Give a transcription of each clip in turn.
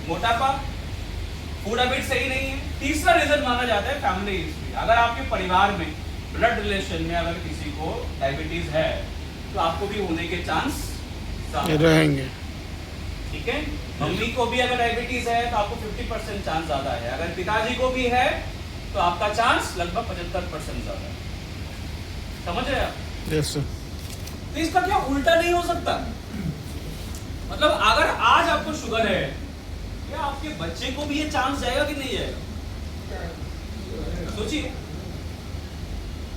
मोटापा, food habit सही नहीं है। तीसरा रीजन माना जाता है फैमिली हिस्ट्री। अगर आपके परिवार में ब्लड रिलेशन में अगर किसी को डायबिटीज है तो आपको भी होने के चांस रहेंगे। ठीक है, मम्मी को भी अगर डायबिटीज है तो आपको 50% चांस ज्यादा है। अगर पिताजी को भी है तो आपका चांस लगभग 75% ज्यादा है। समझ रहे हैं आप? Yes sir. तो इसका क्या उल्टा नहीं हो सकता? मतलब अगर आज आपको शुगर है, क्या आपके बच्चे को भी ये चांस जाएगा कि नहीं जाएगा? सोचिए,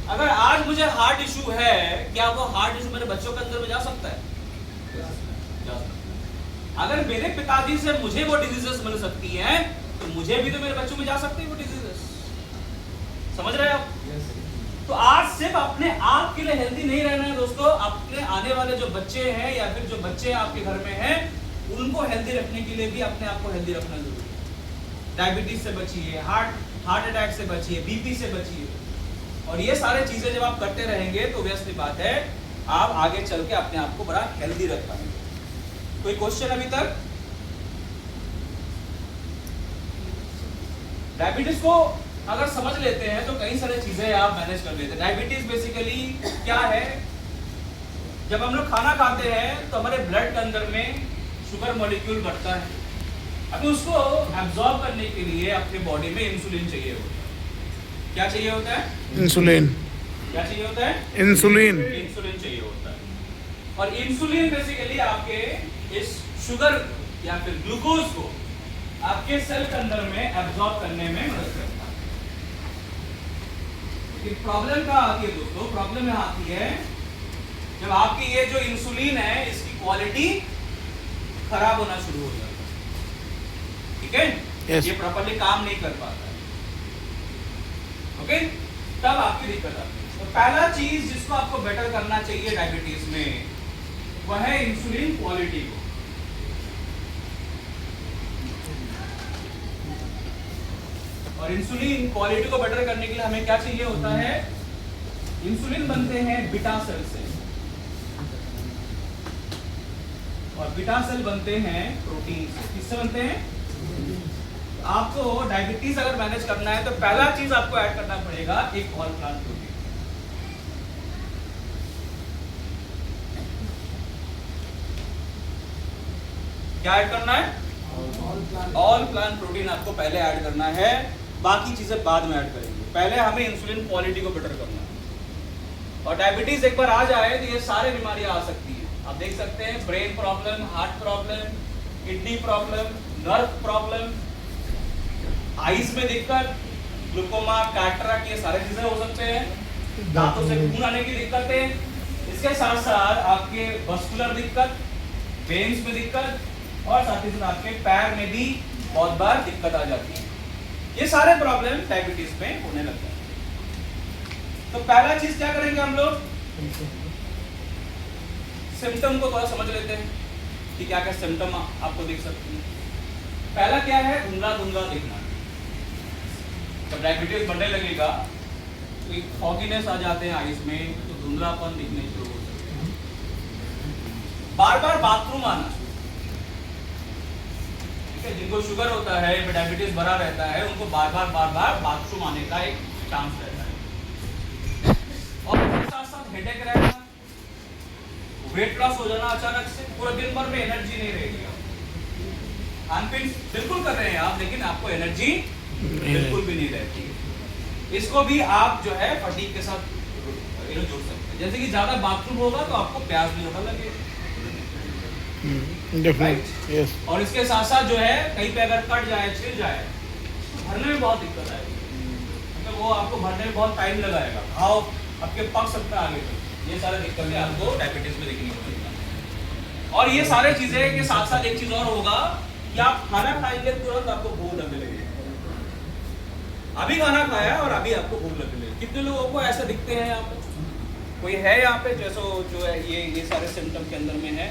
अगर आज मुझे हार्ट इशू है, क्या वो हार्ट इशू मेरे बच्चों के अंदर में जा सकता है? जा सकता है। अगर मेरे पिताजी से मुझे वो डिजीजेस मिल सकती हैं, तो मुझे भी तो मेरे बच्चों में जा सकती है वो डिजीजेस। समझ रहे हैं आप? तो आज सिर्फ अपने आप के लिए हेल्दी नहीं रहना है दोस्तों, अपने आने वाले जो बच्चे हैं या फिर जो बच्चे आपके घर में हैं उनको हेल्दी रखने के लिए भी अपने आप को हेल्दी रखना जरूरी है। डायबिटीज से बचिए, हार्ट अटैक से बचिए, बीपी से बचिए। और ये सारे चीजें जब आप करते रहेंगे तो वैसी बात है आप आगे चल के अपने आप को बड़ा हेल्दी रख पाएंगे। कोई क्वेश्चन अभी तक? डायबिटीज को अगर समझ लेते हैं तो कई सारी चीजें आप मैनेज कर लेते हैं। डायबिटीज बेसिकली क्या है? जब हम लोग खाना खाते हैं तो हमारे ब्लड के अंदर में शुगर मॉलिक्यूल बढ़ता है। अभी उसको एब्जॉर्ब करने के लिए अपने बॉडी में इंसुलिन चाहिए होता है। क्या चाहिए होता है? इंसुलिन। क्या चाहिए होता है? इंसुलिन। इंसुलिन चाहिए होता है। और इंसुलिन बेसिकली आपके इस शुगर या फिर ग्लूकोज को आपके सेल के अंदर में एब्जॉर्ब करने में मदद करता है। प्रॉब्लम क्या आती है दोस्तों? प्रॉब्लम यहां आती है जब आपकी ये जो इंसुलिन है इसकी क्वालिटी खराब होना शुरू हो जाता है। ठीक है? yes. ये प्रॉपर्ली काम नहीं कर पाता है। ओके, तब आपकी दिक्कत आती है। तो पहला चीज जिसको आपको बेटर करना चाहिए डायबिटीज में वह है इंसुलिन क्वालिटी को। और इंसुलिन क्वालिटी को बेटर करने के लिए हमें क्या चाहिए होता है? इंसुलिन बनते हैं बीटा सेल से, और बीटा सेल बनते हैं प्रोटीन से। किससे बनते हैं? आपको डायबिटीज अगर मैनेज करना है तो पहला चीज आपको ऐड करना पड़ेगा एक ऑल प्लांट प्रोटीन। क्या ऐड करना है? ऑल प्लांट प्रोटीन आपको पहले ऐड करना है, बाकी चीजें बाद में ऐड करेंगे। पहले हमें इंसुलिन क्वालिटी को बेटर करना है। और डायबिटीज एक बार आ जाए तो ये सारी बीमारियां आ सकती है। आप देख सकते हैं brain problem, heart problem, kidney problem, nerve problem, eyes में दिक्कत, ग्लूकोमा, कैटरेक्ट, ये सारी चीजें हो सकते हैं। दांतों से खून आने की दिक्कतें, इसके साथ साथ आपके मस्कुलर दिक्कत, वेन्स में दिक्कत, और साथ ही साथ आपके पैर में भी बहुत बार दिक्कत आ जाती है। ये सारे प्रॉब्लम डायबिटीज में होने लगते हैं। तो पहला चीज क्या करेंगे हम लोग? सिम्टम को थोड़ा समझ लेते हैं कि क्या क्या सिम्टम आपको दिख सकती है। पहला क्या है? धुंधला धुंधला दिखना। जब डायबिटीज बढ़ने लगेगा तो एक फॉगीनेस आ जाते हैं आईज में, तो धुंधलापन दिखने शुरू हो सकते हैं। बार बार बाथरूम आना, जिनको शुगर होता है, डायबिटीज बढ़ा रहता है, उनको बार बार बाथरूम आने का एक चांस रहता है। और इसके साथ साथ हेडेक रहना, वेट लॉस हो जाना अचानक से, पूरा दिन भर में एनर्जी नहीं रहेगी। खान-पीन बिल्कुल कर रहे हैं आप, लेकिन आपको एनर्जी बिल्कुल भी नहीं रहती। इसको भी आप जो है फटीग के साथ जोड़ सकते हैं। जैसे कि ज्यादा बाथरूम होगा तो आपको प्यास भी ज्यादा लगेगा। yes. और इसके साथ साथ जो है कहीं पे अगर कट जाए, छिल जाए तो भरने में बहुत दिक्कत आएगी। मतलब वो आपको भरने में बहुत टाइम लगाएगा, घाव आपके पक सकता है आगे तक। ये सारी दिक्कतें आपको डायबिटीज में देखने को मिलेगी। और ये सारे चीजें के साथ साथ एक चीज और होगा कि आप खाना खाएंगे तुरंत आपको भूख लगने लगेगी। अभी खाना खाया और अभी आपको भूख लगने लगेगी। कितने लोगों को ऐसे दिखते हैं यहाँ पे? कोई है यहाँ पे जैसे जो है ये सारे सिम्टम के अंदर में है?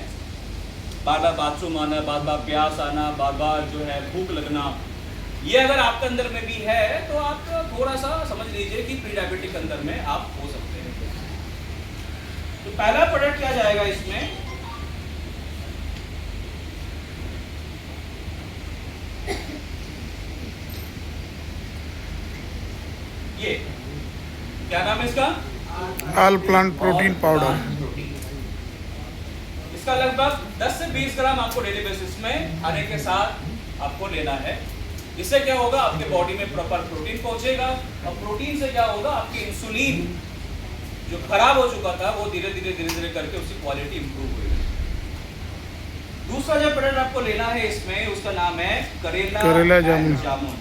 बार बार बाथरूम आना, बार बार प्यास आना, बार बार जो है भूख लगना, ये अगर आपके अंदर में भी है तो आप थोड़ा सा समझ लीजिए कि प्री डायबिटिक अंदर में आप हो सकते हैं। तो पहला प्रोडक्ट क्या जाएगा इसमें? ये क्या नाम है इसका? All plant protein powder. Protein. इसका लगभग 10 से 20 ग्राम आपको डेली बेसिस में खाने के साथ आपको लेना है। इससे क्या होगा, आपके बॉडी में प्रॉपर प्रोटीन पहुंचेगा, और प्रोटीन से क्या होगा, आपकी इंसुलिन जो खराब हो चुका था वो धीरे धीरे करके उसकी क्वालिटी इंप्रूव होगी। दूसरा जो प्रोडक्ट आपको लेना है इसमें, उसका नाम है करेला जामुन।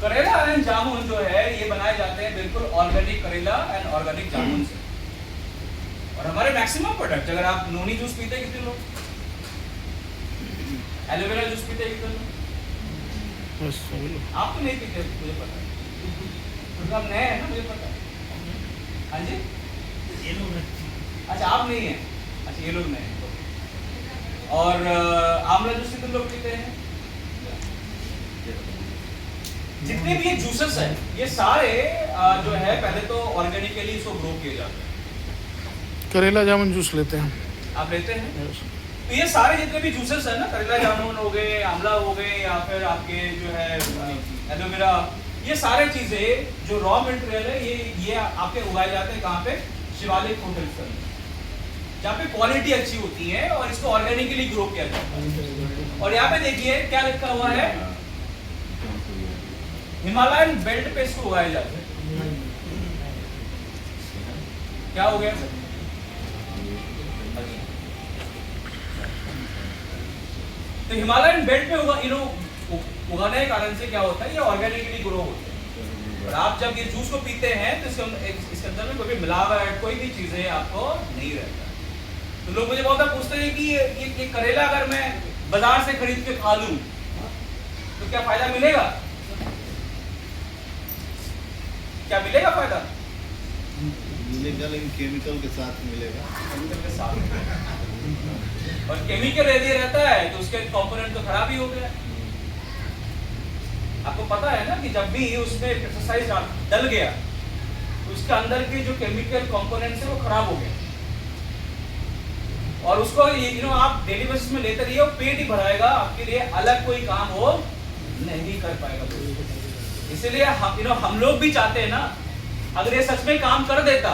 करेला एंड जामुन जो है ये बनाए जाते हैं बिल्कुल ऑर्गेनिक करेला एंड ऑर्गेनिक जामुन से। और हमारे मैक्सिमम प्रोडक्ट, अगर आप नोनी जूस पीते हैं कितने लोग, एलोवेरा जूस पीते हैं कितने लोग? आप तो नहीं पीते, मुझे पता है, क्योंकि आप नए हैं ना, मुझे पता है। हाँ जी, ये लोग अच्छा आप नहीं है, अच्छा ये लोग नए हैं। और आंवला जूस कितने लोग पीते हैं? जितने भी ये जूसेस है ये सारे जो है पहले तो ऑर्गेनिकली इसको ग्रो किए जाते हैं। करेला जामुन जूस लेते हैं, आप लेते हैं? तो ये सारे जितने भी जूसेस है ना, करेला जामुन हो गए, आंवला हो गए, या फिर आपके जो है एलोवेरा, ये सारे चीजें जो रॉ मटेरियल है ये आपके उगाए जाते हैं कहाँ पे? शिवालिक होटल्स के अंदर, जहाँ पे क्वालिटी अच्छी होती है और इसको ऑर्गेनिकली ग्रो किया जाता है। और यहाँ पे देखिए क्या लिखा हुआ है, हिमालयन बेल्ट पे इसको उगाए जाते हैं। क्या हो गया सर? तो हिमालयन बेल्ट पे उगाने के कारण से क्या होता है, ये ऑर्गेनिकली ग्रो होते हैं। और आप जब ये जूस को पीते हैं तो इसके अंदर में कोई भी मिलावट, कोई भी चीजें आपको नहीं रहता। तो लोग मुझे बहुत पूछते हैं कि ये करेला अगर मैं बाजार से खरीद के खा लूं तो क्या फायदा मिलेगा? क्या मिलेगा फायदा? मिलेगा, लेकिन केमिकल के साथ मिलेगा। केमिकल के साथ, और केमिकल यदि रहता है तो उसके कंपोनेंट तो खराब ही हो गया। आपको पता है ना कि जब भी उसमें पेस्टिसाइड डल गया तो उसके अंदर के जो केमिकल कंपोनेंट्स है वो खराब हो गए, और उसको आप डेली बेसिस में लेते रहिए, पेट ही भराएगा, आपके लिए अलग कोई काम वो नहीं कर पाएगा। इसीलिए हम लोग भी चाहते हैं ना, अगर ये सच में काम कर देता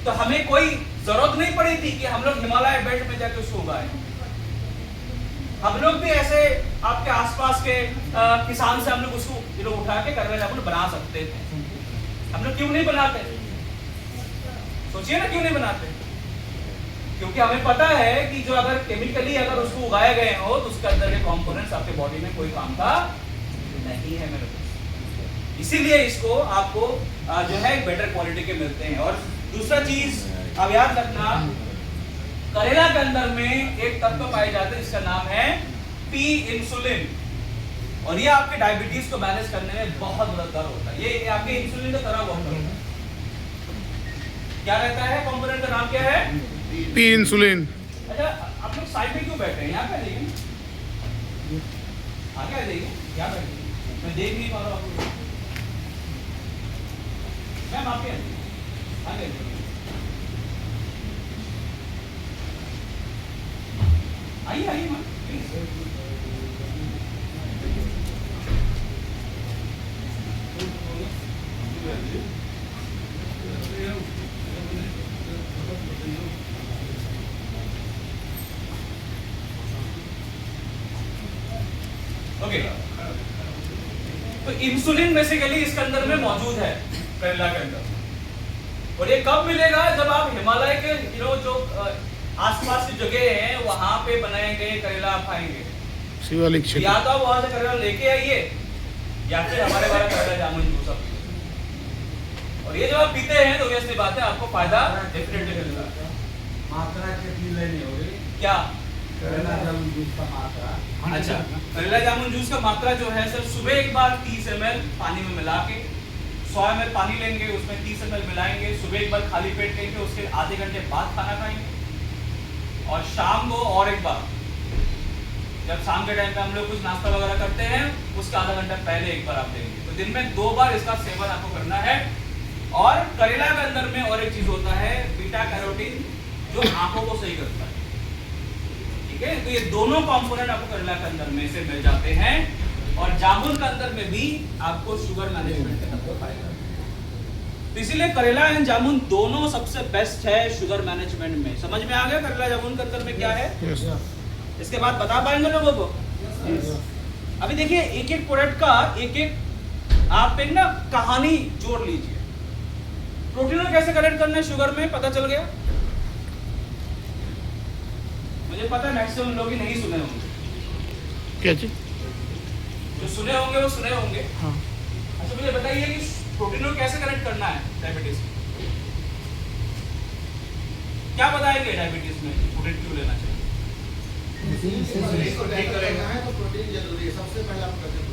तो हमें कोई जरूरत नहीं पड़ी थी कि हम लोग हिमालय बेल्ट में जाके उसको उगाएं। हम लोग भी ऐसे आपके आसपास के किसान से हम लोग उसको उठा के करेला जामुन बना सकते थे। हम लोग क्यों नहीं बनाते? सोचिए ना, क्यों नहीं बनाते? क्योंकि हमें पता है कि जो अगर केमिकली अगर उसको उगाए गए हो तो उसके अंदर के कंपोनेंट्स आपके बॉडी में कोई काम का नहीं है मेरे को। इसीलिए इसको आपको जो है बेटर क्वालिटी के मिलते हैं। और दूसरा चीज अब याद रखना, करेला के अंदर में एक तत्व पाए जाते हैं जिसका नाम है पी इंसुलिन, और ये आपके डायबिटीज को मैनेज करने में बहुत मददगार होता है। ये आपके इंसुलिन का तरह बहुत होता है। क्या रहता है कंपोनेंट का नाम क्या है? P insulin. अच्छा आप लोग साइड में क्यों बैठे हैं? यहाँ पे आ जाइए, आगे आ जाइए, यहाँ बैठिए, मैं देख नहीं पा रहा हूँ। मैम आपके आगे आइए आइए मैम प्लीज। ओके, तो इंसुलिन बेसिकली इसके अंदर में मौजूद है करेला के अंदर, और ये कब मिलेगा? जब आप हिमालय के जो आसपास की जगह हैं वहां पे बनाए गए करेला आप खाएंगे। शिवालिक क्षेत्र, या तो आप वहां से करेला लेके आइए या फिर हमारे वाला करेला जामुन जूस आप पीजिए। और ये जब आप पीते हैं तो ऑब्वियसली बात है आपको फायदा डेफिनेटली मिलता है। मात्रा कितनी लेनी होगी? क्या? करेला जामुन जूस का मात्रा? अच्छा, करेला जामुन जूस का मात्रा जो है सर, सुबह एक बार 30 ml पानी में मिला के 100 ml पानी लेंगे, उसमें 30 ml मिलाएंगे, सुबह एक बार खाली पेट लेंगे, उसके आधे घंटे बाद खाना खाएंगे, और शाम को और एक बार, जब शाम के टाइम पे हम लोग कुछ नाश्ता वगैरह करते हैं उसका आधा घंटा पहले एक बार आप लेंगे। तो दिन में 2 बार इसका सेवन आपको करना है। और करेला के अंदर में और एक चीज होता है बीटा कैरोटीन, जो आंखों को सही करता है। ठीक है, तो ये दोनों कंपोनेंट आपको करेला के अंदर में से मिल जाते हैं। और जामुन के अंदर में भी आपको शुगर मैनेजमेंट का पाएगा। तो इसीलिए करेला एंड जामुन दोनों सबसे बेस्ट है शुगर मैनेजमेंट में। समझ में आ गया करेला जामुन के अंदर में क्या है? यस इसके बाद बता पाएंगे लोगों को? अभी देखिए एक एक प्रोडक्ट का एक एक आप एक ना कहानी जोड़ लीजिए। प्रोटीन को कैसे कनेक्ट करना है शुगर में, पता चल गया? मुझे पता है मैक्सिमम लोग ही नहीं सुने होंगे, क्या चीज? जो सुने होंगे वो सुने होंगे। हाँ अच्छा मुझे बताइए कि प्रोटीन को कैसे कनेक्ट करना है डायबिटीज में? क्या बताएंगे डायबिटीज में प्रोटीन क्यों लेना चाहिए? इसको ठीक करेगा है तो प्रोटीन जरूरी है, सबसे पहला प्रोटीन।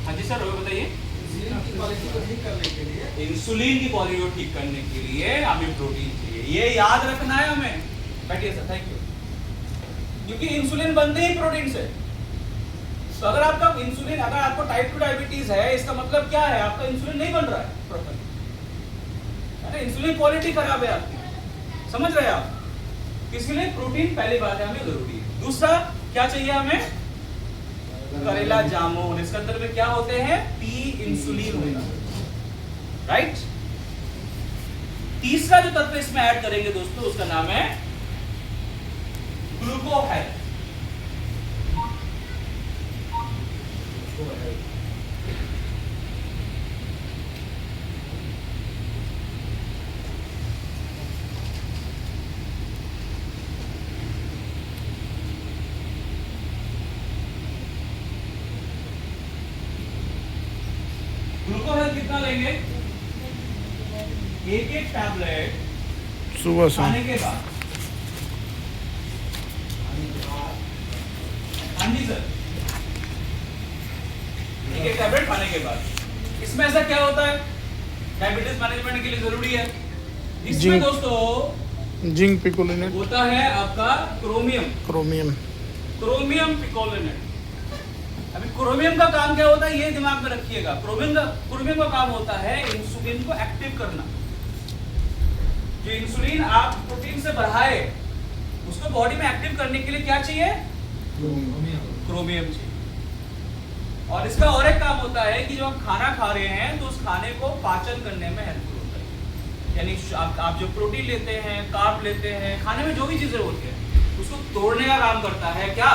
हाँ जी सर, वो बताइए। इंसुलिन की क्वालिटी को ठीक करने के लिए इंसुलिन की क्वालिटी को ठीक करने के लिए हमें प्रोटीन चाहिए, ये याद रखना है हमें। बैठिए सर, थैंक यू। क्योंकि इंसुलिन बनते ही प्रोटीन से। तो अगर आपका इंसुलिन, अगर आपको टाइप 2 डायबिटीज है, इसका मतलब क्या है? आपका इंसुलिन नहीं बन रहा है प्रॉपर, अरे इंसुलिन क्वालिटी खराब है आपकी, समझ रहे हैं आप? इसलिए प्रोटीन पहली बात है हमें जरूरी है। दूसरा क्या चाहिए हमें? करेला जामुन, इसके अंदर में क्या होते हैं? पी इंसुलिन होगा, राइट? तीसरा जो तत्व इसमें ऐड करेंगे दोस्तों, उसका नाम है ग्लूकोहेल्थ। ग्लूकोहेल्थ कितना लेंगे? एक एक टैबलेट सुबह शाम खाने के बाद। हाँ जी सर, एक एक टैबलेट खाने के बाद। इसमें ऐसा क्या होता है डायबिटीज मैनेजमेंट के लिए जरूरी है? इसमें जिंक। दोस्तों जिंक पिकोलिनेट होता है आपका क्रोमियम, क्रोमियम क्रोमियम पिकोलिनेट। अभी क्रोमियम का काम क्या होता है ये दिमाग में रखिएगा। क्रोमियम का काम होता है इंसुलिन को एक्टिव करना। जो इंसुलिन आप प्रोटीन से बढ़ाए उसको बॉडी में एक्टिव करने के लिए क्या चाहिए? क्रोमियम चाहिए। और इसका और एक काम होता है कि जो आप खाना खा रहे हैं तो उस खाने को पाचन करने में हेल्पफुल होता है। यानी आप जो प्रोटीन लेते हैं, कार्ब लेते हैं, खाने में जो भी चीजें होती है उसको तोड़ने का काम करता है क्या?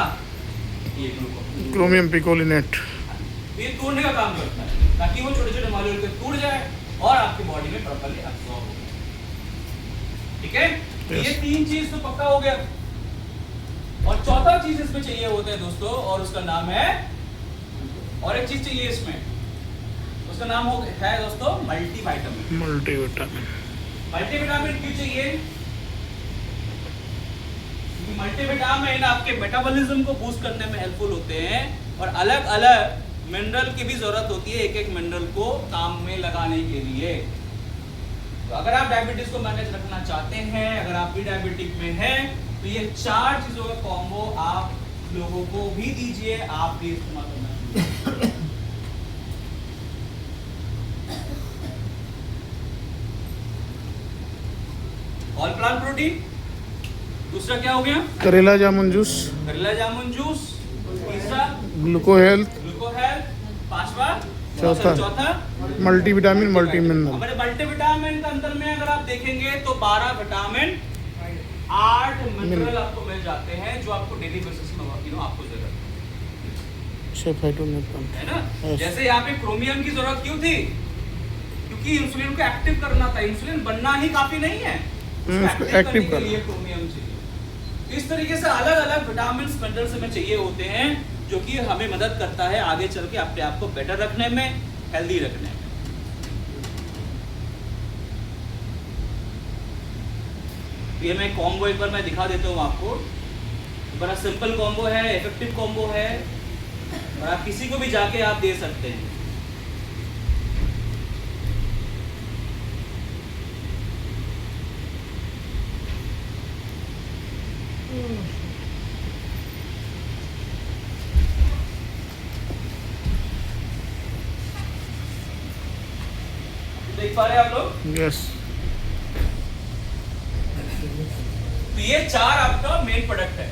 ये ग्लूकोज, क्रोमियम पिकोलिनेट। ये तोड़ने का काम करता है ताकि वो छोटे छोटे मॉलिक्यूल के टूट जाए और आपकी बॉडी में प्रॉपर्ली एब्सॉर्ब हो जाए। ठीक है? Yes. ये तीन चीज तो पक्का हो गया। और चौथा चीज इसमें चाहिए होता है दोस्तों, और उसका नाम है, और एक चीज चाहिए इसमें, उसका नाम है दोस्तों मल्टीविटामिन। मल्टीविटामिन। मल्टीविटामिन क्यों चाहिए? क्योंकि मल्टीविटामिन आपके मेटाबॉलिज्म को बूस्ट करने में हेल्पफुल होते हैं और अलग अलग मिनरल की भी जरूरत होती है एक एक मिनरल को काम में लगाने के लिए। तो अगर आप डायबिटीज को मैनेज रखना चाहते हैं, अगर आप भी डायबिटिक में हैं, तो ये चार चीजों का कॉम्बो आप लोगों को भी दीजिए, आप भी इस्तेमाल करना। ऑल प्लांट प्रोटीन, दूसरा क्या हो गया? करेला जामुन जूस, करेला जामुन जूस, तीसरा ग्लूकोहेल्थ, ग्लूकोहेल्थ, पांचवा चौथा मल्टीविटामिन मल्टी मिनरल। हमारे मल्टीविटामिन के अंदर में अगर आप देखेंगे तो 12 विटामिन, 8 मिनरल आपको मिल जाते हैं जो आपको डेली बेसिस में आपको जरूरत है ना। Yes. जैसे यहाँ पे क्रोमियम की जरूरत क्यों थी? क्योंकि इंसुलिन को एक्टिव करना था। इंसुलिन बनना ही काफी नहीं है, उसको एक्टिव करने के लिए क्रोमियम चाहिए। तो इस तरीके से अलग अलग विटामिन मिनरल्स हमें चाहिए होते हैं जो कि हमें मदद करता है आगे चल के अपने आप को बेटर रखने में, हेल्दी रखने में। ये मैं कॉम्बो एक बार मैं दिखा देता हूँ आपको। बड़ा सिंपल कॉम्बो है, इफेक्टिव कॉम्बो है और आप किसी को भी जाके आप दे सकते हैं। देख पा रहे हैं आप लोग? यस। तो ये चार आपका मेन प्रोडक्ट है।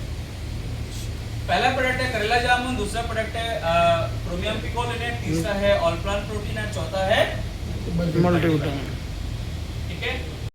पहला प्रोडक्ट है करेला जामुन, दूसरा प्रोडक्ट है क्रोमियम पिकोलिनेट, तीसरा है ऑल प्लांट प्रोटीन और चौथा है मल्टीविटामिन। ठीक है।